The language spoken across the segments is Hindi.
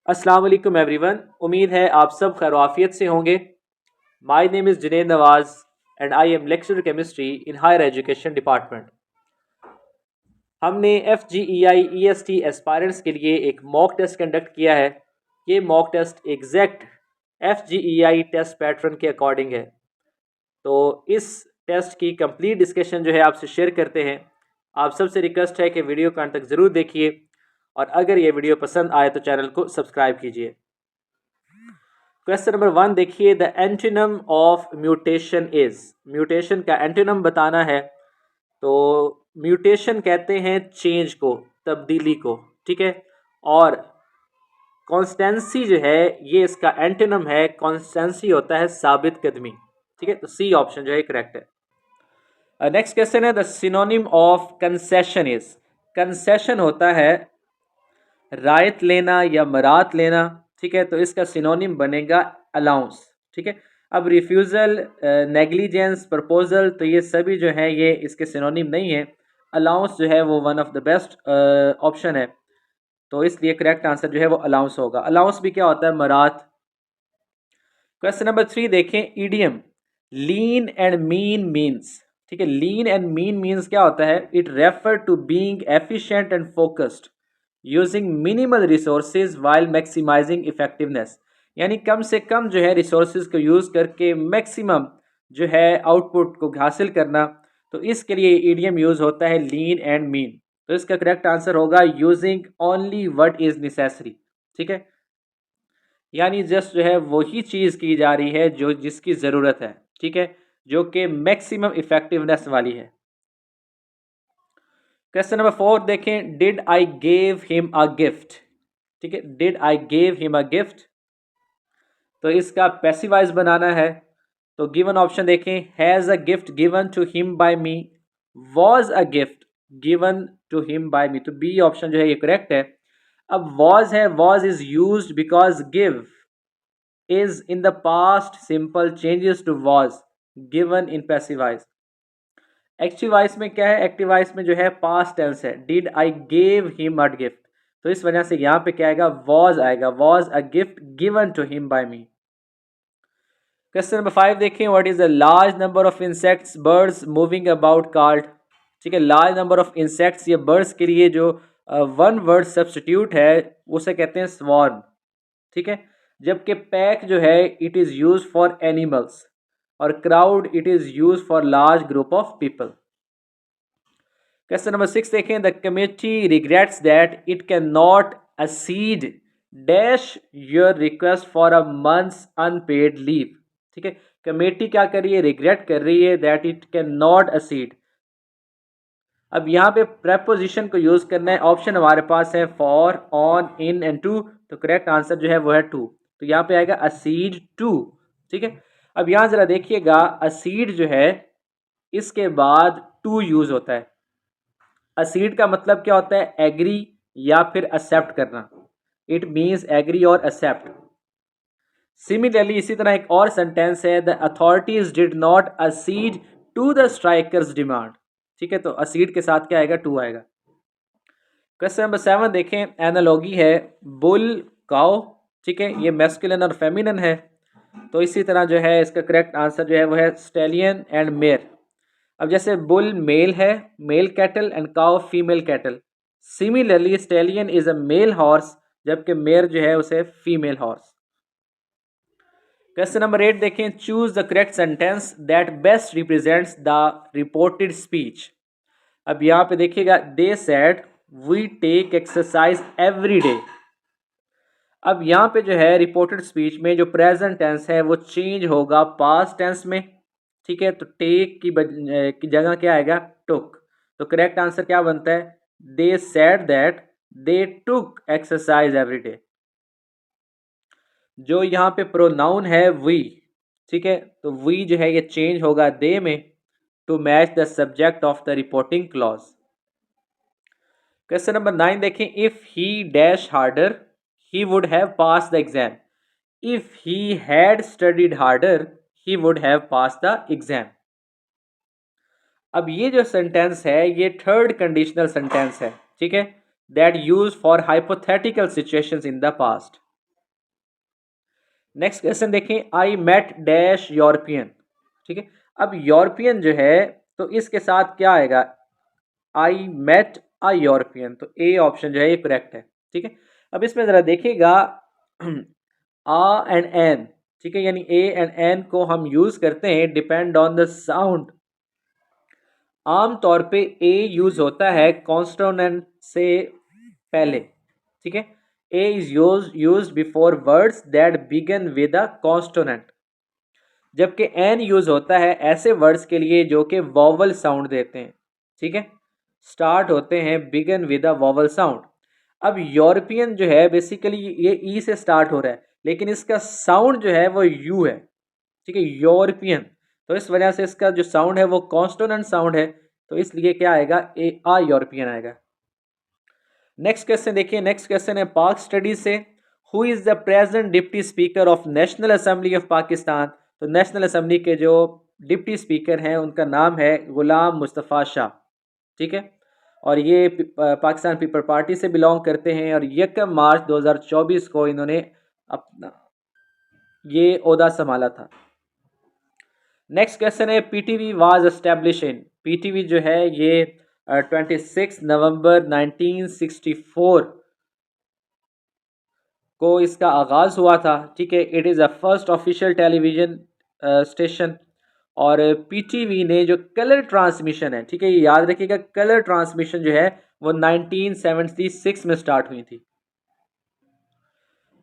अस्सलाम वालेकुम एवरीवन। उम्मीद है आप सब खैर से होंगे। My name is Junaid Nawaz and I am lecturer chemistry in higher education department. हमने FGEI एस्पायरेंट्स के लिए एक मॉक टेस्ट कंडक्ट किया है। ये mock test exact FGEI test pattern के अकॉर्डिंग है। तो इस टेस्ट की कंप्लीट डिस्कशन जो है आपसे शेयर करते हैं। आप सबसे रिक्वेस्ट है कि वीडियो को अंत तक ज़रूर देखिए और अगर ये वीडियो पसंद आए तो चैनल को सब्सक्राइब कीजिए। क्वेश्चन नंबर 1 देखिए, the antonym of mutation is. Mutation का एंटोनिम बताना है। तो म्यूटेशन कहते हैं चेंज को, तब्दीली को, ठीक है। और कॉन्स्टेंसी जो है ये इसका एंटोनिम है। कॉन्स्टेंसी होता है साबित कदमी, ठीक है। तो सी ऑप्शन जो है करेक्ट है। नेक्स्ट क्वेश्चन है, the synonym of concession is. Concession होता है रायत लेना या मरात लेना, ठीक है। तो इसका सिनोनिम बनेगा अलाउंस, ठीक है। अब रिफ्यूज़ल, नेग्लिजेंस, प्रपोजल, तो ये सभी जो है ये इसके सिनोनिम नहीं है। अलाउंस जो है वो one of the best option है। तो इसलिए करेक्ट आंसर जो है वो अलाउंस होगा। अलाउंस भी क्या होता है? मरात। क्वेश्चन नंबर 3 देखें, idiom lean and mean means, ठीक है। लीन एंड मीन मीन्स क्या होता है? It refer to being efficient and focused using minimal resources while maximising effectiveness. यानी कम से कम जो है रिसोर्सेज को यूज करके मैक्सिमम जो है आउटपुट को हासिल करना। तो इसके लिए ईडियम यूज होता है लीन एंड मीन। तो इसका करेक्ट आंसर होगा using only what is necessary, ठीक है। यानी जस्ट जो है वही चीज़ की जा रही है जो जिसकी ज़रूरत है, ठीक है, जो कि मैक्सिमम इफेक्टिवनेस वाली है। क्वेश्चन नंबर 4 देखें, did I gave him a gift, ठीक है। Did I gave him a gift, तो इसका पैसिवाइज बनाना है। तो गिवन ऑप्शन देखें, has a gift given to him by me, was a gift given to him by me. तो बी ऑप्शन जो है ये करेक्ट है। अब वॉज है, was is use because give is in the past simple changes to was given in passive voice। Active voice में क्या है? एक्टिव वॉइस में जो है पास्ट टेंस है। Did I gave him a gift, तो इस वजह से यहाँ पे क्या आएगा? वॉज आएगा। Was a gift given to him by me. Question number 5 देखें, what is the large number of insects birds moving about called, ठीक है। लार्ज नंबर ऑफ इंसेक्ट्स या बर्ड्स के लिए जो वन वर्ड सब्स्टिट्यूट है उसे कहते हैं स्वॉर्म, ठीक है। जबकि पैक जो है it is use for animals और crowd it is use for large group of people. Question number 6 देखें, the committee regrets that it can not accede dash your request for a months unpaid leave, ठीक है। कमेटी क्या कर रही है? रिग्रेट कर रही है दैट इट कैन नॉट असीड। अब यहाँ पे प्रेपोजिशन को यूज करना है। ऑप्शन हमारे पास है for, on, in and to. तो करेक्ट आंसर जो है वो है टू। तो यहाँ पे आएगा असीड टू, ठीक है। अब यहाँ जरा देखिएगा, असीड जो है इसके बाद टू यूज होता है। असीड का मतलब क्या होता है? एग्री या फिर एक्सेप्ट करना। इट मीन्स एग्री और एक्सेप्ट। सिमिलरली इसी तरह एक और सेंटेंस है, the authorities did not accede to the strikers demand, ठीक है। तो असीड के साथ क्या आएगा? टू आएगा। क्वेश्चन नंबर 7 देखें, एनालॉगी है बुल काउ, ठीक है। ये मैस्कुलिन और फेमिनिन है। तो इसी तरह जो है इसका करेक्ट आंसर जो है वो है स्टेलियन एंड मेयर। अब जैसे बुल मेल है, male cattle, and cow female cattle. Similarly stallion is a male horse जबकि मेयर जो है उसे फीमेल हॉर्स। क्वेश्चन नंबर 8 देखें, choose the correct sentence that best represents the reported speech. अब यहाँ पे देखिएगा, they said we take exercise every day. अब यहाँ पे जो है रिपोर्टेड स्पीच में जो प्रेजेंट टेंस है वो चेंज होगा पास्ट टेंस में, ठीक है। तो टेक की जगह क्या आएगा? टुक। तो करेक्ट आंसर क्या बनता है? They said that they took exercise every day. जो यहाँ पे प्रोनाउन है वी, ठीक है। तो वी जो है ये चेंज होगा दे में to match the subject of the reporting clause. Question number 9 देखें, if he dash harder he would have pass the exam. If he had studied harder he would have pass the exam. अब ये जो सेंटेंस है ये थर्ड कंडीशनल सेंटेंस है, ठीक है, that use for hypothetical situations in the past. Next question देखें, आई मेट डैश यूरोपियन, ठीक है। अब यूरोपियन जो है तो इसके साथ क्या आएगा, आई मेट अ यूरोपियन, तो ए ऑप्शन जो है ये करेक्ट है, ठीक है। अब इसमें जरा देखिएगा आ एंड एन, ठीक है, यानी ए एंड एन को हम यूज करते हैं डिपेंड ऑन द साउंड। आमतौर पे ए यूज होता है कॉन्सोनेंट से पहले, ठीक है। A is use before words that begin with a consonant, जबकि एन यूज होता है ऐसे वर्ड्स के लिए जो कि वॉवल साउंड देते हैं, ठीक है, स्टार्ट होते हैं begin with a vowel sound. अब यूरोपियन जो है बेसिकली ये ई से स्टार्ट हो रहा है, लेकिन इसका साउंड जो है वो यू है, ठीक है, यूरोपियन। तो इस वजह से इसका जो साउंड है वो कॉन्सोनेंट साउंड है, तो इसलिए क्या आएगा, ए आ यूरोपियन आएगा। नेक्स्ट क्वेश्चन देखिए, नेक्स्ट क्वेश्चन है पाक स्टडी से, who is the present deputy speaker of national assembly of Pakistan. तो नेशनल असेंबली के जो डिप्टी स्पीकर हैं उनका नाम है गुलाम मुस्तफ़ा शाह, ठीक है, और ये पाकिस्तान पीपल पार्टी से बिलोंग करते हैं, और 1 मार्च 2024 को इन्होंने अपना ये ओहदा संभाला था। नेक्स्ट क्वेश्चन है, PTV was establish in, PTV जो है ये 26 नवंबर 1964 को इसका आगाज हुआ था, ठीक है। It is a first official television station, और पीटीवी ने जो कलर ट्रांसमिशन है, ठीक है, ये याद रखिएगा, कलर ट्रांसमिशन जो है वो 1976 में स्टार्ट हुई थी।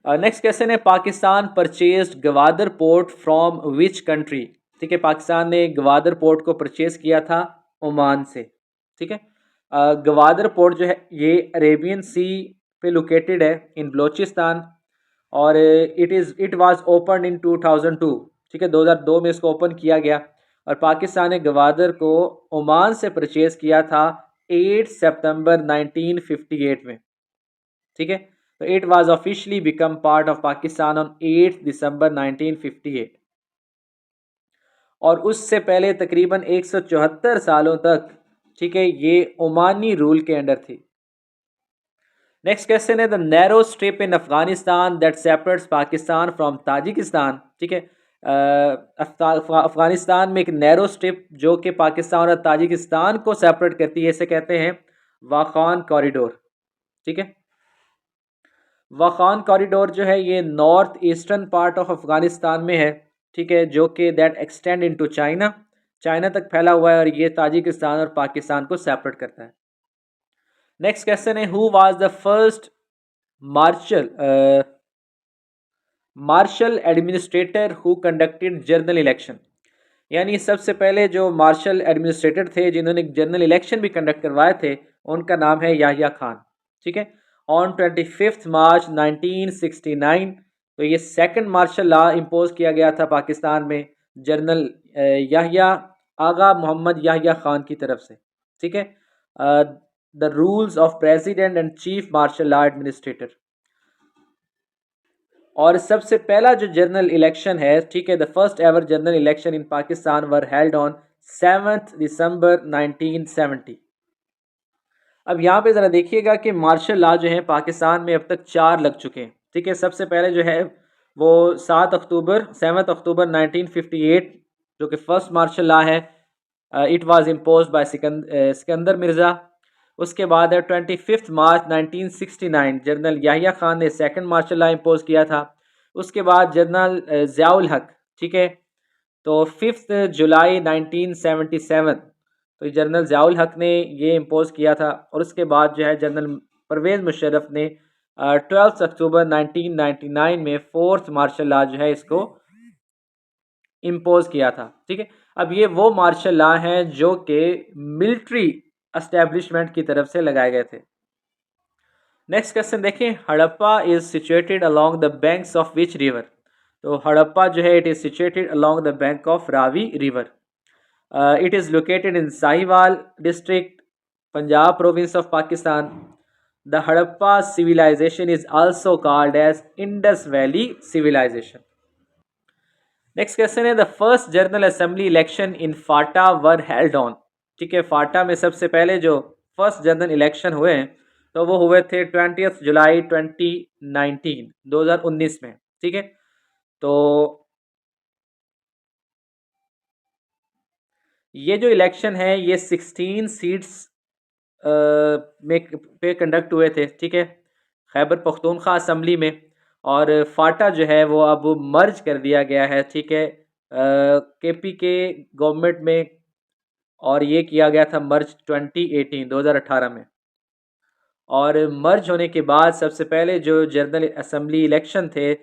नेक्स्ट क्वेश्चन है, Pakistan purchased Gwadar port from which country, ठीक है, पाकिस्तान ने गवादर पोर्ट को परचेज किया था ओमान से, ठीक है। गवादर पोर्ट जो है ये अरेबियन सी पे लोकेटेड है इन बलोचिस्तान, और इट वाज ओपन इन 2002, ठीक है, 2002 में इसको ओपन किया गया, और पाकिस्तान ने गवादर को ओमान से परचेज किया था 8 सितंबर 1958 में, ठीक है। तो it was officially become part of Pakistan on 8 दिसंबर 1958, और उससे पहले तकरीबन 174 सालों तक, ठीक है, ये ओमानी रूल के अंडर थी। नेक्स्ट क्वेश्चन है, the narrow strip in Afghanistan that separates Pakistan from Tajikistan, ठीक है, अफगानिस्तान में एक नैरो स्ट्रिप जो कि पाकिस्तान और ताजिकिस्तान को सेपरेट करती है, इसे कहते हैं वाखान कॉरिडोर, ठीक है। वाखान कॉरिडोर जो है ये north eastern part of Afghanistan में है, ठीक है, जो कि that extend into China, China तक फैला हुआ है, और ये ताजिकिस्तान और पाकिस्तान को सेपरेट करता है। नेक्स्ट क्वेश्चन है, who was the first martial martial administrator who conducted general election, यानी सबसे पहले जो मार्शल एडमिनिस्ट्रेटर थे जिन्होंने जनरल इलेक्शन भी कंडक्ट करवाए थे, उनका नाम है याहिया खान, ठीक है, ऑन 25 मार्च 1969। तो ये सेकंड मार्शल लॉ इम्पोज किया गया था पाकिस्तान में जनरल याहिया आगा मोहम्मद याहिया खान की तरफ से, ठीक है, the rules of president and chief marshal law administrator. और सबसे पहला जो जनरल इलेक्शन है, ठीक है, the first ever general election in Pakistan were held on 7 दिसंबर 1970। अब यहाँ पे ज़रा देखिएगा कि मार्शल लॉ जो है पाकिस्तान में अब तक 4 लग चुके हैं, ठीक है। सबसे पहले जो है वो 7 अक्टूबर 1958 जो कि फर्स्ट मार्शल लॉ है, it was impose by Sikandar Mirza. उसके बाद है 25 मार्च 1969 जनरल याहिया खान ने सेकंड मार्शल लॉ इम्पोज किया था। उसके बाद जनरल ज़ियाउल हक, ठीक है, तो 5 जुलाई 1977 तो जनरल ज़ियाउल हक ने ये इम्पोज किया था, और उसके बाद जो है जनरल परवेज़ मुशर्रफ ने 12 अक्टूबर 1999 में फोर्थ मार्शल लॉ जो है इसको इम्पोज किया था, ठीक है। अब ये वो मार्शल लॉ हैं जो कि मिलिट्री एस्टेब्लिशमेंट की तरफ से लगाए गए थे। नेक्स्ट क्वेश्चन देखें, Harappa is situated along the banks of which river. तो हड़प्पा जो है it is situated along the bank of Ravi river. It is located in Sahiwal district, Punjab province of Pakistan. The Harappa civilisation is also called as Indus Valley civilisation. Next question है, the first general assembly election in FATA were held on, ठीक है, फाटा में सबसे पहले जो फर्स्ट जनरल इलेक्शन हुए हैं तो वो हुए थे 20 जुलाई 2019 में, ठीक है। तो ये जो इलेक्शन है ये 16 सीट्स में पे कंडक्ट हुए थे, ठीक है, खैबर पख्तूनख्वा असम्बली में। और फाटा जो है वो अब मर्ज कर दिया गया है, ठीक है, केपी के गवर्नमेंट में। और ये किया गया था मर्ज 2018 में। और मर्ज होने के बाद सबसे पहले जो जनरल असम्बली इलेक्शन थे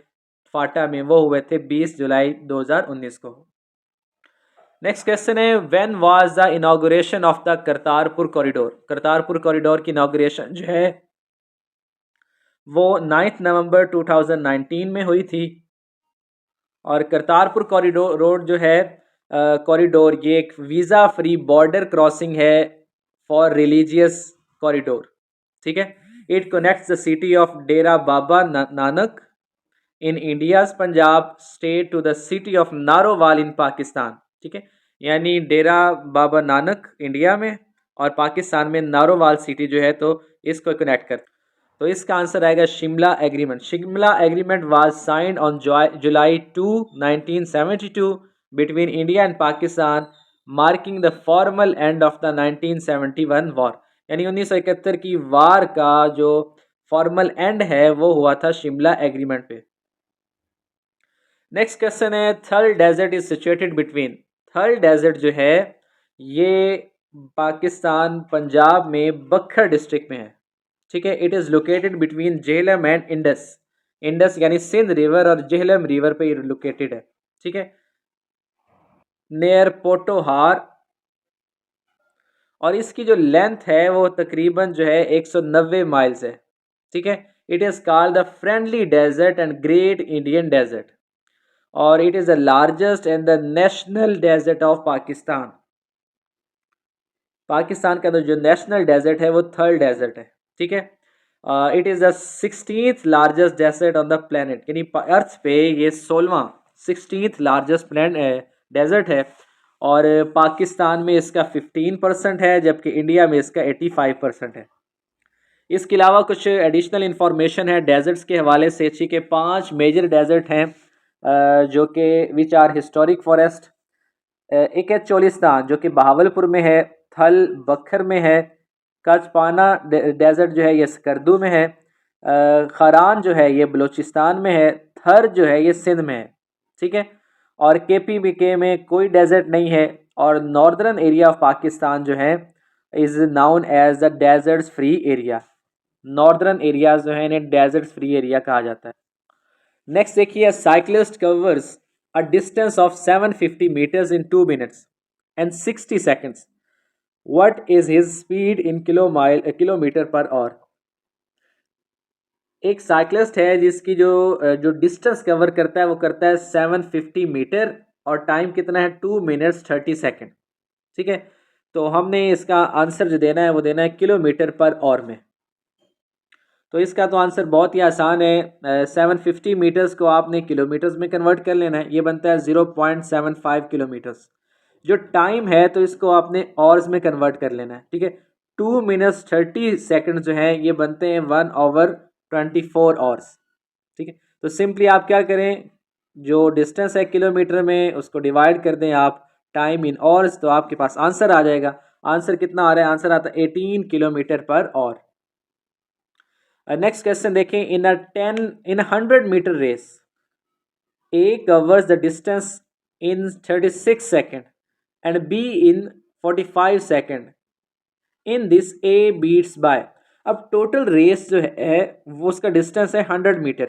फाटा में वो हुए थे 20 जुलाई 2019 को। नेक्स्ट क्वेश्चन है when was the inauguration of the Kartarpur corridor. Kartarpur corridor की इनॉग्रेशन जो है वो 9 नवंबर 2019 में हुई थी। और करतारपुर कॉरिडोर रोड जो है कॉरिडोर ये एक वीज़ा फ्री बॉर्डर क्रॉसिंग है फॉर रिलीजियस कॉरिडोर, ठीक है। It connects the city of Dera Baba Nanak in India's Punjab state to the city of Narowal in Pakistan, ठीक है। यानी डेरा बाबा नानक इंडिया में और पाकिस्तान में नारोवाल सिटी जो है तो इसको कनेक्ट कर। तो इसका आंसर आएगा Shimla agreement. Shimla agreement was signed on July 2 1972 between India and Pakistan marking the formal end of the 1971 war. यानी 1971 की वार का जो फॉर्मल एंड है वो हुआ था शिमला एग्रीमेंट पे। नेक्स्ट क्वेश्चन है थल डेजर्ट इज सिचुएटेड बिटवीन। थल डेजर्ट जो है ये पाकिस्तान पंजाब में बखर डिस्ट्रिक्ट में है, ठीक है। It is located between Jhelum and Indus. Indus यानी सिंध रिवर और जेहलम रिवर पे लोकेटेड है, ठीक है, नियर पोटोहार। और इसकी जो लेंथ है वो तकरीबन जो है 190 माइल्स है, ठीक है। It is called the friendly desert and Great Indian Desert. और it is the largest and the national desert of Pakistan. Pakistan का जो नेशनल डेजर्ट है वो थर्ड डेजर्ट है, ठीक है। It is the 16th largest desert on the planet. यानी अर्थ पे ये 16वां 16th लार्जेस्ट डेजर्ट है। और पाकिस्तान में इसका 15% है जबकि इंडिया में इसका 85% है। इसके अलावा कुछ एडिशनल इंफॉर्मेशन है डेजर्ट्स के हवाले से, ठीक है। 5 मेजर डेजर्ट हैं जो कि विच आर हिस्टोरिक फॉरेस्ट। एक है चोलिस्तान जो कि बहावलपुर में है, थल बखर में है, कचपाना डेजर्ट जो है ये स्कर्दू में है, खरान जो है ये बलूचिस्तान में है, थर जो है ये सिंध में है, ठीक है। और KPBK में कोई डेजर्ट नहीं है। और नॉर्दर्न एरिया ऑफ पाकिस्तान जो है is known as the desert free area. Northern areas जो है इन्हें डेजर्ट फ्री एरिया कहा जाता है। नेक्स्ट देखिए cyclist covers a distance of 750 meters in 2 minutes and 60 seconds. What is his speed in kilometer per hour? एक साइक्लिस्ट है जिसकी जो डिस्टेंस कवर करता है वो करता है 750 मीटर और टाइम कितना है 2 मिनट्स 30 सेकेंड, ठीक है। तो हमने इसका आंसर जो देना है वो देना है किलोमीटर पर आवर में। तो इसका तो आंसर बहुत ही आसान है। 750 मीटर्स को आपने किलोमीटर्स में कन्वर्ट कर लेना है, ये बनता है 0.75 किलोमीटर्स। जो टाइम है तो इसको आपने आवर्स में कन्वर्ट कर लेना है, ठीक है। 2 मिनट्स 30 सेकंड जो है ये बनते हैं 1/24 आवर्स, ठीक है। तो सिंपली आप क्या करें, जो डिस्टेंस है किलोमीटर में उसको डिवाइड कर दें आप टाइम इन आवर्स, तो आपके पास आंसर आ जाएगा। आंसर कितना आ रहा है, आंसर आता है 18 kilometre per hour. Next question देखें, in 100 metre race A covers the distance in 36 seconds and B in 45 seconds. In this A beats by। अब टोटल रेस जो है वो उसका डिस्टेंस है 100 मीटर।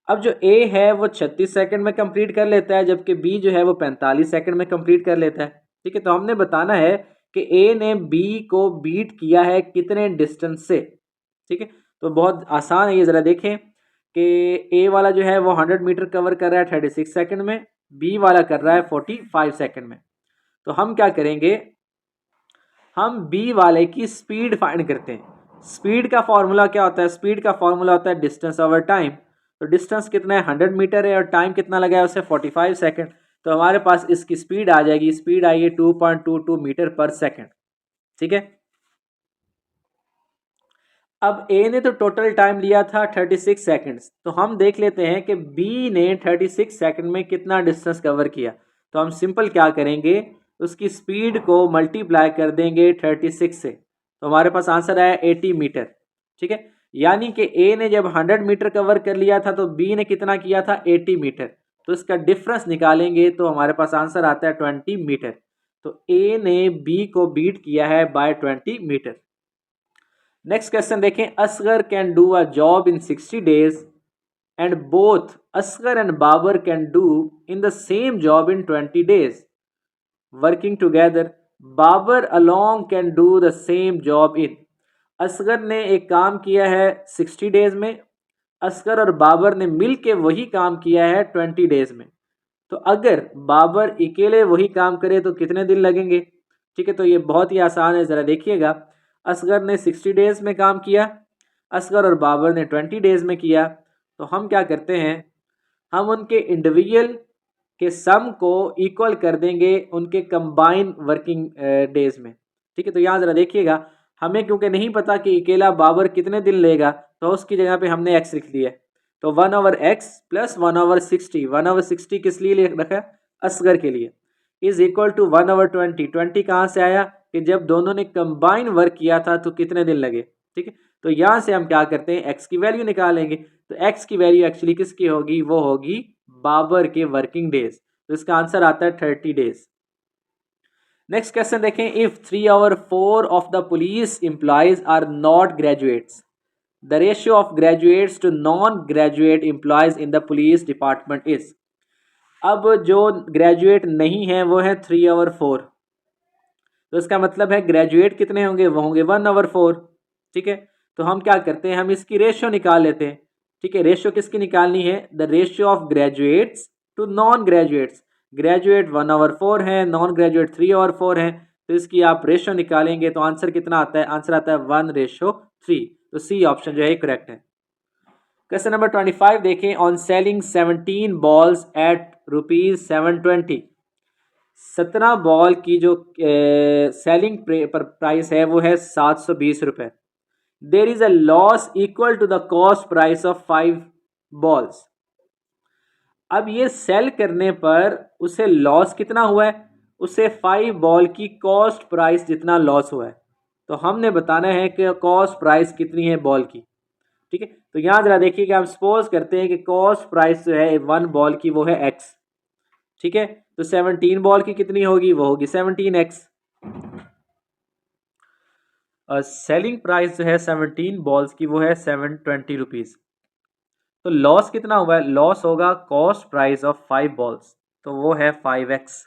अब जो A है वो 36 सेकंड में कंप्लीट कर लेता है जबकि B जो है वो 45 सेकंड में कंप्लीट कर लेता है, ठीक है। तो हमने बताना है कि A ने B को बीट किया है कितने डिस्टेंस से, ठीक है। तो बहुत आसान है ये, ज़रा देखें कि A वाला जो है वो 100 मीटर कवर कर रहा है 36 सेकंड में, B वाला कर रहा है 45 सेकंड में। तो हम क्या करेंगे, हम B वाले की स्पीड फाइंड करते हैं। स्पीड का फॉर्मूला क्या होता है, स्पीड का फॉर्मूला होता है डिस्टेंस ओवर टाइम। तो डिस्टेंस कितना है 100 मीटर है और टाइम कितना लगा है उसे 45 सेकंड। तो हमारे पास इसकी स्पीड आ जाएगी, स्पीड आई है 2.22 मीटर पर सेकंड, ठीक है। अब ए ने तो टोटल टाइम लिया था 36 सेकंड्स, तो हम देख लेते हैं कि बी ने 36 सेकंड में कितना डिस्टेंस कवर किया। तो हम सिंपल क्या करेंगे, उसकी स्पीड को मल्टीप्लाई कर देंगे 36 से, तो हमारे पास आंसर आया 80 मीटर। ठीक है, यानी कि ए ने जब 100 मीटर कवर कर लिया था तो बी ने कितना किया था 80 मीटर। तो इसका डिफरेंस निकालेंगे तो हमारे पास आंसर आता है 20 मीटर। तो ए ने बी को बीट किया है बाय 20 मीटर। नेक्स्ट क्वेश्चन देखें, Asghar can do a job in 60 days and both Asghar and Babar can do in the same job in 20 days working together. Babar along can do the same job in. Asghar ने एक काम किया है 60 डेज में, असगर और बाबर ने मिल के वही काम किया है 20 डेज में। तो अगर बाबर अकेले वही काम करे तो कितने दिन लगेंगे। ठीक है, तो ये बहुत ही आसान है, ज़रा देखिएगा। असगर ने 60 डेज में काम किया, असगर और बाबर ने 20 डेज में किया। तो हम क्या करते हैं, हम उनके इंडिविजुअल के सम को इक्वल कर देंगे उनके कंबाइन वर्किंग डेज में। ठीक है, तो यहाँ ज़रा देखिएगा, हमें क्योंकि नहीं पता कि अकेला बाबर कितने दिन लेगा, तो उसकी जगह पे हमने एक्स लिख लिया। तो 1/x प्लस 1/60, 1/60 किस लिए रखा है, असगर के लिए, इज इक्वल टू 1/20। 20 कहाँ से आया कि जब दोनों ने कंबाइन वर्क किया था तो कितने दिन लगे। ठीक है, तो यहाँ से हम क्या करते हैं, एक्स की वैल्यू निकालेंगे। तो एक्स की वैल्यू एक्चुअली किसकी होगी, वो होगी बाबर के वर्किंग डेज। तो इसका आंसर आता है 30 डेज। नेक्स्ट क्वेश्चन देखें, if 3/4 of the police employees are not graduates, the ratio of graduates to non graduate employees in the police department is. अब जो ग्रेजुएट नहीं है वो है 3/4, तो इसका मतलब है ग्रेजुएट कितने होंगे, वो होंगे 1/4। ठीक है, तो हम क्या करते हैं, हम इसकी रेशियो निकाल लेते हैं। ठीक है, रेशियो किसकी निकालनी है, the ratio of graduates to non graduates. Graduate 1/4 है, नॉन ग्रेजुएट 3/4 है, तो इसकी आप रेशियो निकालेंगे तो आंसर कितना आता है, आंसर आता है 1:3। तो सी ऑप्शन जो है करेक्ट है। क्वेश्चन नंबर 25 देखें, on selling 17 balls at ₹720, 17 ball की जो सेलिंग प्राइस है वो है 720 रुपए। There is a loss equal to the cost price of 5 balls. अब ये सेल करने पर उसे लॉस कितना हुआ है, उसे 5 बॉल की कॉस्ट प्राइस जितना लॉस हुआ है। तो हमने बताना है कि कॉस्ट प्राइस कितनी है बॉल की। ठीक है, तो यहां जरा देखिएगा, हम सपोज करते हैं कि कॉस्ट प्राइस जो है 1 बॉल की वो है एक्स। ठीक है, तो 17 बॉल की कितनी होगी, वो होगी 17x। सेलिंग प्राइस जो है 17 बॉल्स की वो है 720 रुपीज़। तो लॉस कितना हुआ है, लॉस होगा कॉस्ट प्राइस ऑफ 5 बॉल्स, तो वो है 5x।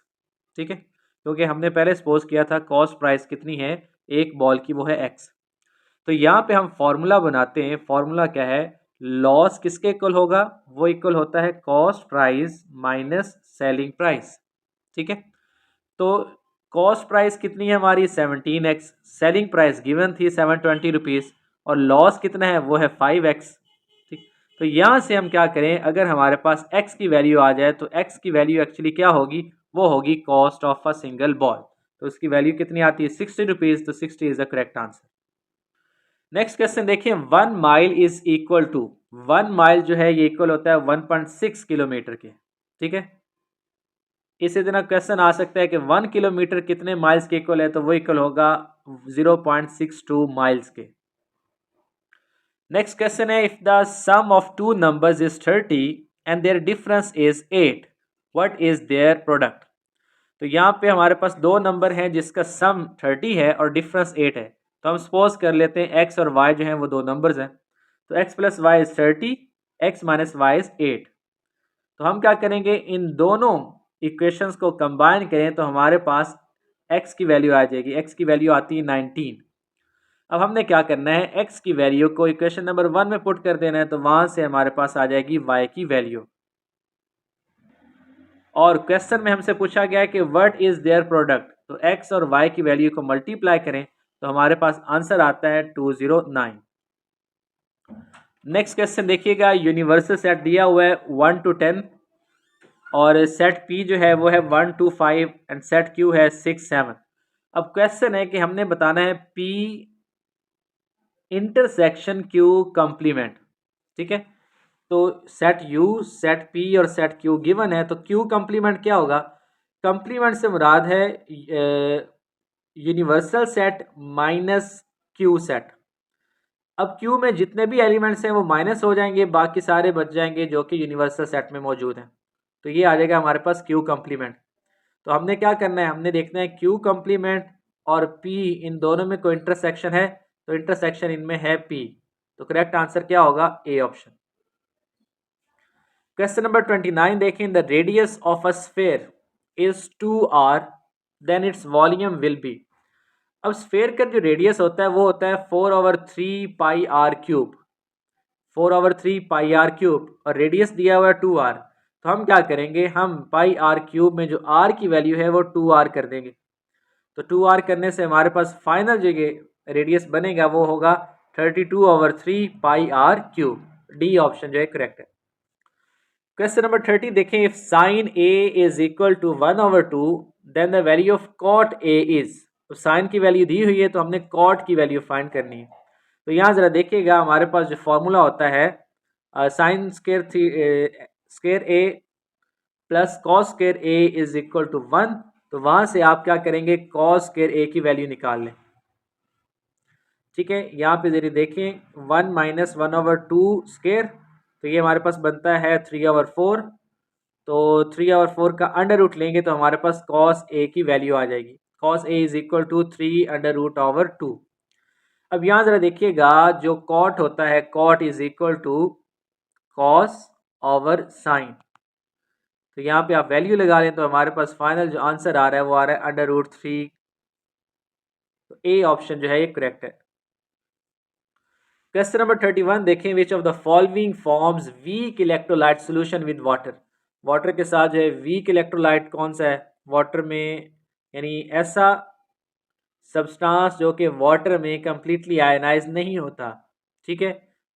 ठीक है, क्योंकि हमने पहले सपोज किया था कॉस्ट प्राइस कितनी है एक बॉल की, वो है x। तो यहाँ पे हम फॉर्मूला बनाते हैं, फॉर्मूला क्या है, लॉस किसके इक्वल होगा, वो इक्वल होता है cost price minus selling price. ठीक है, तो कॉस्ट प्राइस कितनी है हमारी 17x, सेलिंग प्राइस गिवन थी 720 रुपीज़, और लॉस कितना है वो है 5x। ठीक, तो यहाँ से हम क्या करें, अगर हमारे पास x की वैल्यू आ जाए तो x की वैल्यू एक्चुअली क्या होगी, वो होगी cost of a single ball. तो उसकी वैल्यू कितनी आती है 60 रुपीज़, तो 60 is the correct answer. Next question देखिए, 1 mile is equal to, 1 mile जो है ये इक्वल होता है 1.6 किलोमीटर के। ठीक है, इसी तरह क्वेश्चन आ सकता है कि 1 किलोमीटर कितने माइल्स के इक्वल है, तो वो इक्वल होगा 0.62 माइल्स के। नेक्स्ट क्वेश्चन है, if the sum of two numbers is 30 and their difference is 8, what is their product. तो यहाँ पे हमारे पास दो नंबर हैं जिसका सम 30 है और डिफरेंस 8 है। तो हम सपोज कर लेते हैं x और y जो हैं वो दो नंबर्स हैं, तो x plus y is 30, x minus y is 8। तो हम क्या करेंगे, इन दोनों इक्वेशंस को कंबाइन करें तो हमारे पास x की वैल्यू आ जाएगी, x की वैल्यू आती है 19। अब हमने क्या करना है, x की वैल्यू को इक्वेशन नंबर 1 में पुट कर देना है, तो वहां से हमारे पास आ जाएगी y की वैल्यू। और क्वेश्चन में हमसे पूछा गया है कि व्हाट इज देयर प्रोडक्ट, तो x और y की वैल्यू को मल्टीप्लाई करें तो हमारे पास आंसर आता है 209। नेक्स्ट क्वेश्चन देखिएगा, यूनिवर्सल सेट दिया हुआ है 1 to 10 और सेट P जो है वो है 1 to 5 एंड सेट Q है 6 7। अब क्वेश्चन है कि हमने बताना है P इंटरसेक्शन क्यू कंप्लीमेंट। ठीक है, तो सेट यू, सेट पी और सेट क्यू गिवन है, तो क्यू कंप्लीमेंट क्या होगा? कंप्लीमेंट से मुराद है universal set minus Q set. अब क्यू में जितने भी एलिमेंट्स हैं वो माइनस हो जाएंगे, बाकी सारे बच जाएंगे जो कि यूनिवर्सल सेट में मौजूद हैं। तो ये आ जाएगा हमारे पास क्यू कंप्लीमेंट। तो हमने क्या करना है, हमने देखना है क्यू कंप्लीमेंट और पी इन दोनों में कोई इंटरसेक्शन है, तो इंटरसेक्शन इनमें है पी। तो करेक्ट आंसर क्या होगा? A option. क्वेश्चन नंबर 29 देखें, the radius of a sphere is 2r, then its volume will be. अब स्फेयर का जो रेडियस होता है वो होता है 4/3 pi r cube, 4/3 pi r cube, और रेडियस दिया हुआ है 2r। तो हम क्या करेंगे, हम पाई आर क्यूब में जो r की वैल्यू है वो 2r कर देंगे। तो 2r करने से हमारे पास फाइनल जो रेडियस बनेगा वो होगा 32/3 pi r cube. D option जो है करेक्ट है। क्वेश्चन नंबर 30 देखें, if sine A is equal to 1/2 then the value of cot A is. तो साइन की वैल्यू दी हुई है तो हमने कॉट की वैल्यू फाइंड करनी है। तो यहाँ जरा देखिएगा, हमारे पास जो फॉर्मूला होता है sine square A plus cos square A is equal to 1, तो वहां से आप क्या करेंगे, कॉस स्केयर ए की वैल्यू निकाल लें। ठीक है, यहाँ पे जरिए देखें 1 माइनस 1/2 स्केयर, तो ये हमारे पास बनता है 3/4। तो 3/4 का अंडर रूट लेंगे तो हमारे पास कॉस ए की वैल्यू आ जाएगी। Cos A is equal to 3/√/2। अब यहाँ जरा देखिएगा, जो कॉट होता है, cot is equal to cos over sine. तो यहाँ पे आप वैल्यू लगा लें तो हमारे पास फाइनल जो आंसर आ रहा है वो आ रहा है √3। तो ए ऑप्शन जो है ये करेक्ट है। क्वेश्चन नंबर 31 देखें, which of the following forms weak electrolyte solution with water. Water के साथ जो है वीक इलेक्ट्रोलाइट कौन सा है वाटर में, यानी ऐसा सब्सटेंस जो कि वाटर में कंप्लीटली आयनाइज नहीं होता, ठीक है,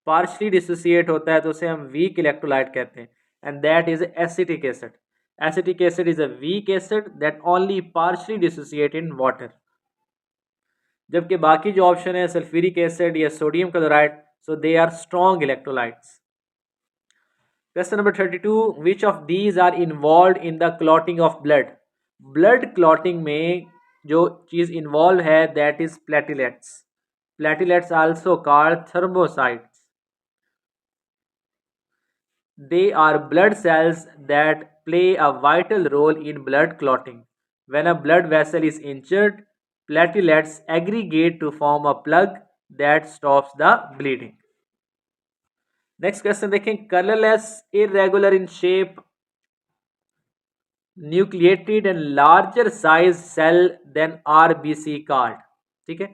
पार्शली डिसोसिएट होता है, तो उसे हम वीक इलेक्ट्रोलाइट कहते हैं, and that is acetic acid. Acetic acid is a weak acid that only partially dissociate in water. जबकि बाकी जो ऑप्शन है सल्फ्यूरिक एसिड या sodium chloride, so they are strong electrolytes. Question number 32, which of these are involve in the clotting of blood. Blood clotting में जो चीज इन्वॉल्व है that is platelets. Platelets also called thermocytes. They are blood cells that play a vital role in blood clotting. When a blood vessel is injured, platelets aggregate to form a plug that stops the bleeding. Next question देखें, colorless, irregular in shape, nucleated and larger size cell than RBC called. ठीक है,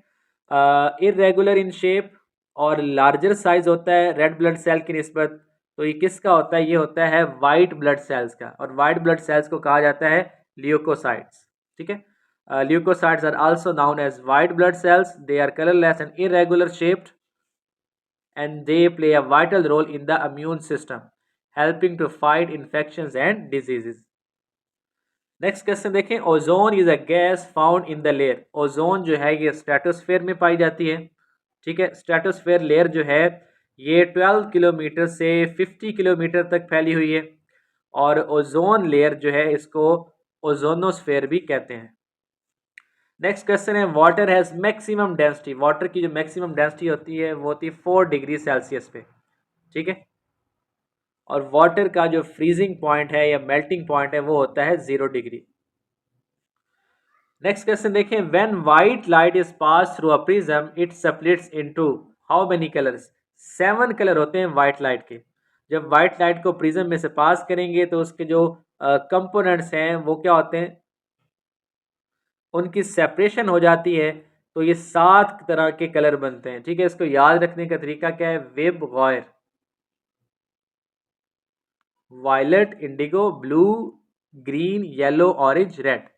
irregular in shape और larger size होता है रेड ब्लड सेल की निस्बत। तो ये किसका होता है? ये होता है वाइट ब्लड सेल्स का, और वाइट ब्लड सेल्स को कहा जाता है ल्यूकोसाइट्स। ठीक है, leukocytes are also known as white blood cells. They are colourless and irregular shaped and they play a vital role in the immune system, helping to fight infections and diseases. Next question देखें, ozone is a gas found in the layer. Ozone जो है ये स्ट्रेटोस्फेयर में पाई जाती है। ठीक है, स्ट्रेटोस्फेयर लेयर जो है ये 12 किलोमीटर से 50 किलोमीटर तक फैली हुई है, और ओजोन लेयर जो है इसको ओजोनोस्फेयर भी कहते हैं। नेक्स्ट क्वेश्चन है, water has maximum density. Water की जो मैक्सिमम डेंसिटी होती है वो होती है 4 डिग्री सेल्सियस पे। ठीक है, और वाटर का जो फ्रीजिंग पॉइंट है या मेल्टिंग पॉइंट है वो होता है 0 डिग्री। नेक्स्ट क्वेश्चन देखें, when white light is pass through a prism it splits into how many colours. 7 colour होते हैं व्हाइट लाइट के। जब व्हाइट लाइट को प्रिज्म में से पास करेंगे तो उसके जो कंपोनेंट्स हैं वो क्या होते हैं, उनकी सेपरेशन हो जाती है, तो ये 7 तरह के कलर बनते हैं। ठीक है, इसको याद रखने का तरीका क्या है, VIBGYOR, violet, indigo, blue, green, yellow, orange, red.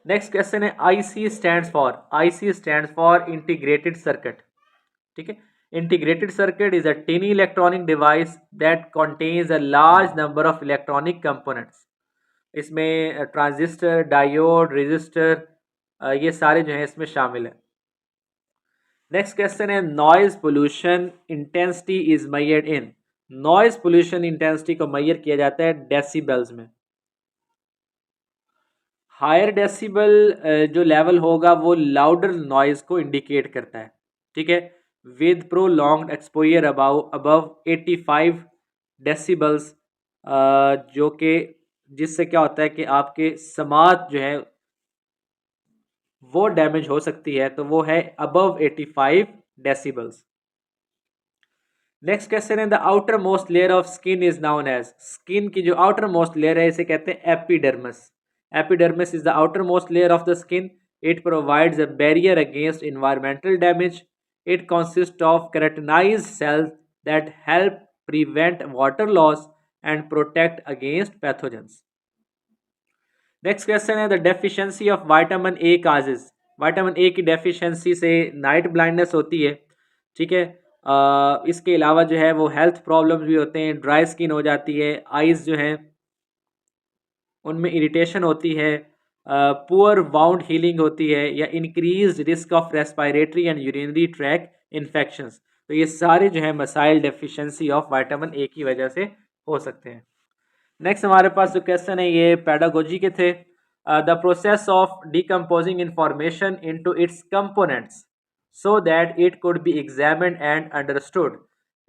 Next question है, IC stands for. IC stands for integrated circuit. ठीक है, integrated circuit is a tiny electronic device that contains a large number of electronic components. इसमें ट्रांजिस्टर, डायोड, रेजिस्टर, ये सारे जो हैं इसमें शामिल है। नेक्स्ट क्वेश्चन है noise pollution intensity is measured in. Noise pollution intensity को मेजर किया जाता है डेसिबल्स में। हायर डेसिबल जो लेवल होगा वो लाउडर नॉइज को इंडिकेट करता है, ठीक है। With prolonged exposure above 85 decibels, जो कि जिससे क्या होता है कि आपके समात जो है वो डैमेज हो सकती है, तो वो है अबव 85 डेसिबल्स। नेक्स्ट क्वेश्चन है the outermost layer of skin is known as. Skin की जो आउटर मोस्ट लेयर है इसे कहते हैं epidermis. Epidermis is the outermost layer of the skin. It provides a barrier against environmental damage. It consists of keratinized cells that help prevent water loss and protect against pathogens. Next question है the deficiency of vitamin A causes. Vitamin A की डेफिशिएंसी से नाइट ब्लाइंडनेस होती है, ठीक है। इसके अलावा जो है वो हेल्थ प्रॉब्लम्स भी होते हैं, ड्राई स्किन हो जाती है, आइज़ जो हैं उनमें इरिटेशन होती है, पुअर वाउंड हीलिंग होती है, या increase risk of respiratory and urinary track infections. तो ये सारे जो है मसाइल डेफिशिएंसी ऑफ विटामिन ए की वजह से हो सकते हैं। नेक्स्ट हमारे पास जो क्वेश्चन है ये पेडागोजी के थे। The process of decomposing information into its components so that it could be examined and understood.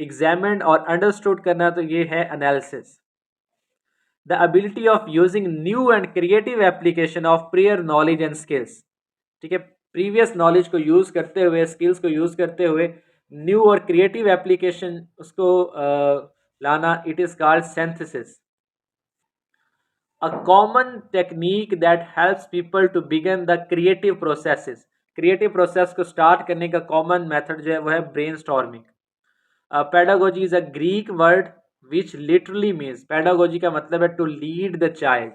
Examined और अंडरस्टूड करना तो ये है analysis. The ability of using new and creative application of prior knowledge and skills, ठीक है। प्रीवियस नॉलेज को यूज करते हुए, स्किल्स को यूज करते हुए न्यू और क्रिएटिव एप्लीकेशन उसको लाना, it is called synthesis. A common technique that helps people to begin the creative processes। Creative process को स्टार्ट करने का कॉमन मेथड जो है वो है brainstorming. Pedagogy is a Greek word which literally means, pedagogy का मतलब है to lead the child.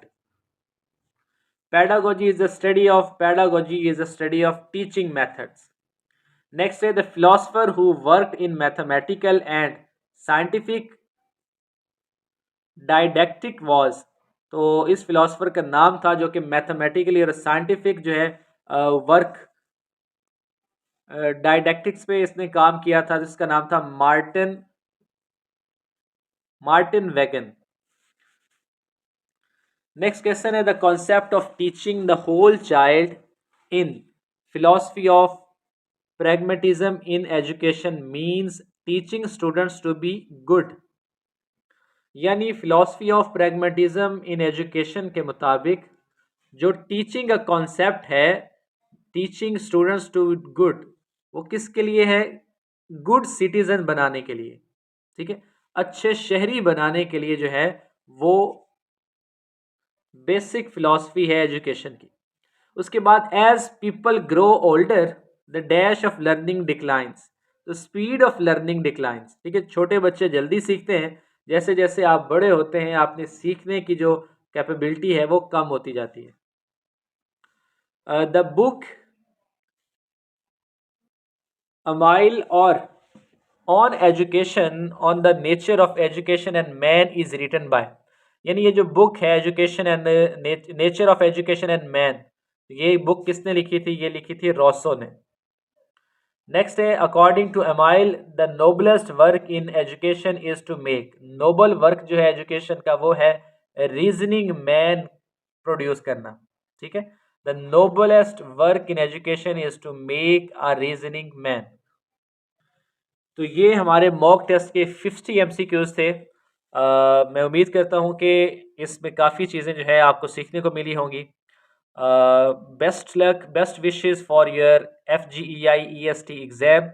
Pedagogy is the study of, pedagogy is the study of teaching methods. Next है the philosopher who worked in mathematical and scientific didactic was. तो इस फिलोसफर का नाम था जो कि मैथमेटिकली और साइंटिफिक जो है वर्क डाइडेक्टिक्स पे इसने काम किया था, जिसका नाम था मार्टिन मार्टिन वेगन। नेक्स्ट क्वेश्चन है the concept of teaching the whole child in philosophy of pragmatism in education means teaching students to be good। यानी philosophy of pragmatism in education के मुताबिक जो टीचिंग का कॉन्सेप्ट है, टीचिंग स्टूडेंट्स टू गुड, वो किसके लिए है? गुड सिटीजन बनाने के लिए, ठीक है, अच्छे शहरी बनाने के लिए जो है वो बेसिक फिलॉसफी है एजुकेशन की। उसके बाद as people grow older the dash of learning declines, the speed of learning declines, ठीक है। छोटे बच्चे जल्दी सीखते हैं, जैसे जैसे आप बड़े होते हैं आपने सीखने की जो कैपेबिलिटी है वो कम होती जाती है। द बुक अमाइल और on education on the nature of education and man is written by. यानी ये जो बुक है education and nature of education and man, ये बुक किसने लिखी थी? ये लिखी थी रॉसो ने। नेक्स्ट है according to Emile the noblest work in education is to make. Noble work जो है एजुकेशन का वो है रीजनिंग मैन प्रोड्यूस करना, ठीक है। The noblest work in education is to make a reasoning man. तो ये हमारे मॉक टेस्ट के 50 MCQs थे। मैं उम्मीद करता हूँ कि इसमें काफ़ी चीज़ें जो है आपको सीखने को मिली होंगी। Best luck, best wishes for your FGEI EST exam.